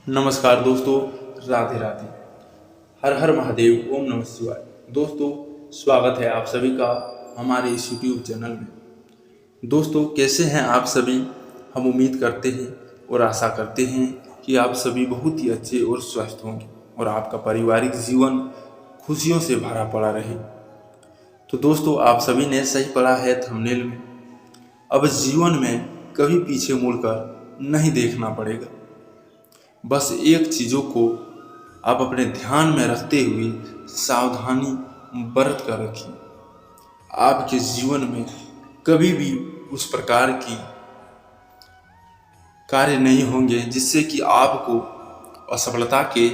नमस्कार दोस्तों, राधे राधे। हर हर महादेव, ओम नमः शिवाय। दोस्तों, स्वागत है आप सभी का हमारे इस यूट्यूब चैनल में। दोस्तों, कैसे हैं आप सभी? हम उम्मीद करते हैं और आशा करते हैं कि आप सभी बहुत ही अच्छे और स्वस्थ होंगे और आपका पारिवारिक जीवन खुशियों से भरा पड़ा रहे। तो दोस्तों, आप सभी ने सही पढ़ा है थंबनेल में। अब जीवन में कभी पीछे मुड़कर नहीं देखना पड़ेगा। बस एक चीज़ों को आप अपने ध्यान में रखते हुए सावधानी बरत कर रखिए। आपके जीवन में कभी भी उस प्रकार की कार्य नहीं होंगे जिससे कि आपको असफलता के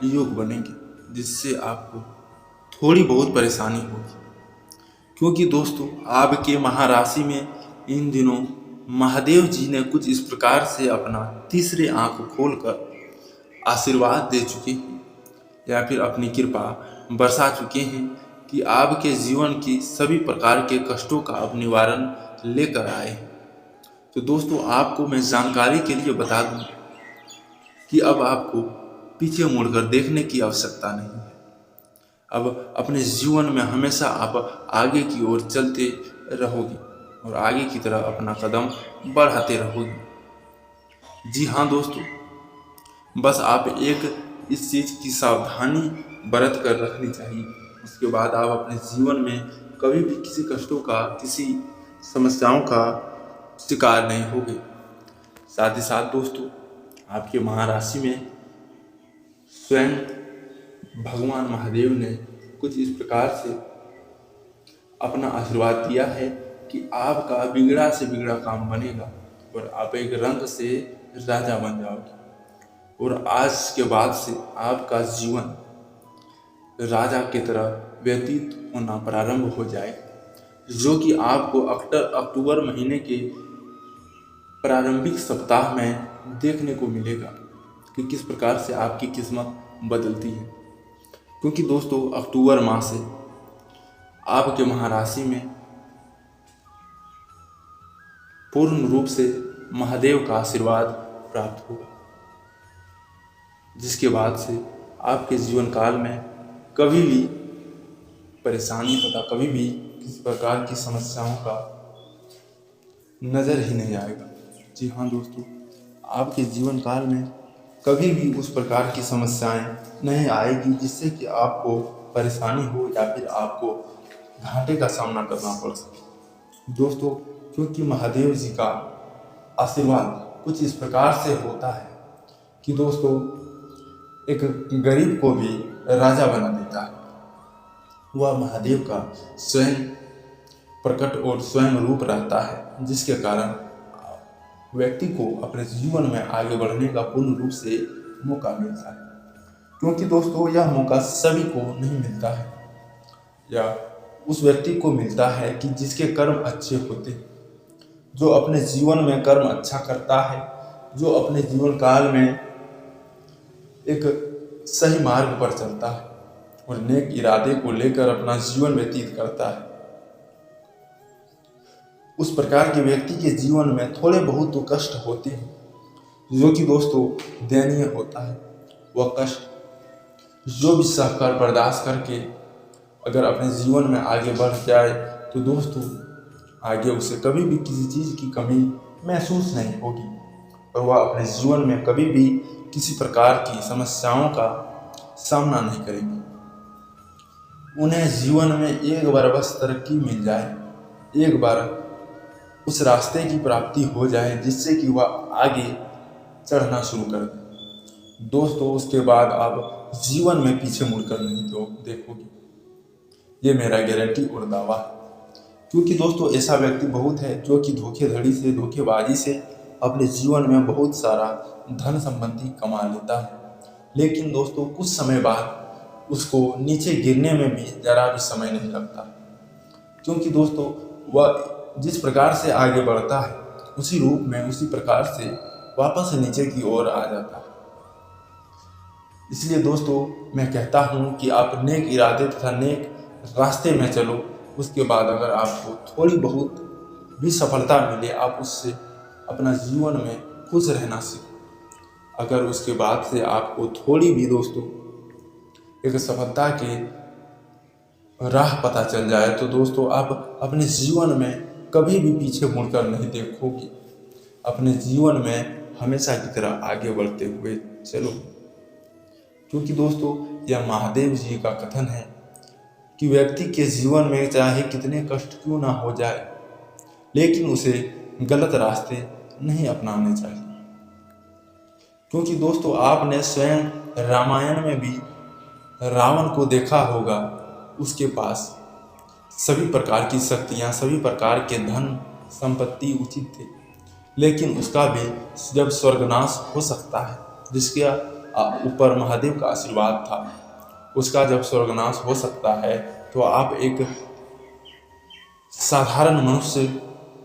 योग बनेंगे, जिससे आपको थोड़ी बहुत परेशानी होगी। क्योंकि दोस्तों, आपके महाराशि में इन दिनों महादेव जी ने कुछ इस प्रकार से अपना तीसरे आंख खोलकर आशीर्वाद दे चुके हैं या फिर अपनी कृपा बरसा चुके हैं कि आपके जीवन की सभी प्रकार के कष्टों का अब निवारण लेकर आए हैं। तो दोस्तों, आपको मैं जानकारी के लिए बता दूं कि अब आपको पीछे मुड़कर देखने की आवश्यकता नहीं है। अब अपने जीवन में हमेशा आप आगे की ओर चलते रहोगे और आगे की तरफ अपना कदम बढ़ाते रहोगे। जी हाँ दोस्तों, बस आप एक इस चीज़ की सावधानी बरत कर रखनी चाहिए। उसके बाद आप अपने जीवन में कभी भी किसी कष्टों का, किसी समस्याओं का शिकार नहीं होगे। साथ ही साथ दोस्तों, आपके महाराशि में स्वयं भगवान महादेव ने कुछ इस प्रकार से अपना आशीर्वाद दिया है कि आपका बिगड़ा से बिगड़ा काम बनेगा और आप एक रंग से राजा बन जाओगे। और आज के बाद से आपका जीवन राजा की तरह व्यतीत होना प्रारंभ हो जाए, जो कि आपको अक्टूबर महीने के प्रारंभिक सप्ताह में देखने को मिलेगा कि किस प्रकार से आपकी किस्मत बदलती है। क्योंकि दोस्तों, अक्टूबर माह से आपके महाराशि में पूर्ण रूप से महादेव का आशीर्वाद प्राप्त होगा, जिसके बाद से आपके जीवन काल में कभी भी परेशानी तथा कभी भी किसी प्रकार की समस्याओं का नज़र ही नहीं आएगा। जी हाँ दोस्तों, आपके जीवन काल में कभी भी उस प्रकार की समस्याएं नहीं आएगी जिससे कि आपको परेशानी हो या फिर आपको घाटे का सामना करना पड़ सके। दोस्तों, क्योंकि महादेव जी का आशीर्वाद कुछ इस प्रकार से होता है कि दोस्तों, एक गरीब को भी राजा बना देता है। वह महादेव का स्वयं प्रकट और स्वयं रूप रहता है, जिसके कारण व्यक्ति को अपने जीवन में आगे बढ़ने का पूर्ण रूप से मौका मिलता है। क्योंकि दोस्तों, यह मौका सभी को नहीं मिलता है, या उस व्यक्ति को मिलता है कि जिसके कर्म अच्छे होते हैं, जो अपने जीवन में कर्म अच्छा करता है, जो अपने जीवन काल में एक सही मार्ग पर चलता है और नेक इरादे को लेकर अपना जीवन व्यतीत करता है। उस प्रकार के व्यक्ति के जीवन में थोड़े बहुत तो कष्ट होते हैं, जो कि दोस्तों दयनीय होता है। वह कष्ट जो भी सहकर बर्दाश्त करके अगर अपने जीवन में आगे बढ़ जाए तो दोस्तों, आगे उसे कभी भी किसी चीज़ की कमी महसूस नहीं होगी और वह अपने जीवन में कभी भी किसी प्रकार की समस्याओं का सामना नहीं करेंगे। उन्हें जीवन में एक बार बस तरक्की मिल जाए, एक बार उस रास्ते की प्राप्ति हो जाए जिससे कि वह आगे चढ़ना शुरू कर दे। दोस्तों, उसके बाद आप जीवन में पीछे मुड़कर नहीं देखोगे। ये मेरा गारंटी और दावा है। क्योंकि दोस्तों, ऐसा व्यक्ति बहुत है जो कि धोखेधड़ी से, धोखेबाजी से अपने जीवन में बहुत सारा धन संबंधी कमा लेता है, लेकिन दोस्तों कुछ समय बाद उसको नीचे गिरने में भी जरा भी समय नहीं लगता। क्योंकि दोस्तों, वह जिस प्रकार से आगे बढ़ता है उसी रूप में, उसी प्रकार से वापस नीचे की ओर आ जाता है। इसलिए दोस्तों, मैं कहता हूँ कि आप नेक इरादे तथा नेक रास्ते में चलो। उसके बाद अगर आपको थोड़ी बहुत भी सफलता मिले, आप उससे अपना जीवन में खुश रहना सीखो। अगर उसके बाद से आपको थोड़ी भी दोस्तों एक सफलता की राह पता चल जाए तो दोस्तों आप अपने जीवन में कभी भी पीछे मुड़कर नहीं देखोगे। अपने जीवन में हमेशा की तरह आगे बढ़ते हुए चलो, क्योंकि दोस्तों यह महादेव जी का कथन है कि व्यक्ति के जीवन में चाहे कितने कष्ट क्यों ना हो जाए, लेकिन उसे गलत रास्ते नहीं अपनाने चाहिए। क्योंकि दोस्तों आपने स्वयं रामायण में भी रावण को देखा होगा, उसके पास सभी प्रकार की शक्तियां, सभी प्रकार के धन संपत्ति उचित थे, लेकिन उसका भी जब स्वर्गनाश हो सकता है, जिसके ऊपर महादेव का आशीर्वाद था, उसका जब स्वर्गनाश हो सकता है तो आप एक साधारण मनुष्य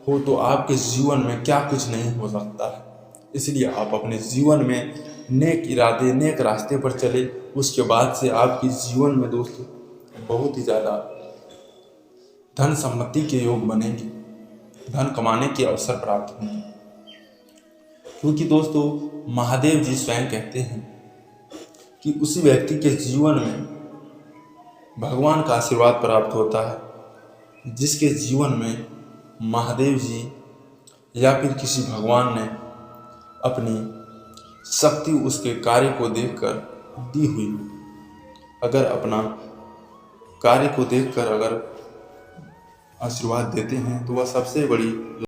हो तो आपके जीवन में क्या कुछ नहीं हो सकता है। इसलिए आप अपने जीवन में नेक इरादे, नेक रास्ते पर चले, उसके बाद से आपके जीवन में दोस्तों बहुत ही ज़्यादा धन सम्पत्ति के योग बनेंगे, धन कमाने के अवसर प्राप्त होंगे। क्योंकि दोस्तों महादेव जी स्वयं कहते हैं कि उसी व्यक्ति के जीवन में भगवान का आशीर्वाद प्राप्त होता है जिसके जीवन में महादेव जी या फिर किसी भगवान ने अपनी शक्ति उसके कार्य को देखकर दी हुई हो। अगर अपना कार्य को देखकर अगर आशीर्वाद देते हैं तो वह सबसे बड़ी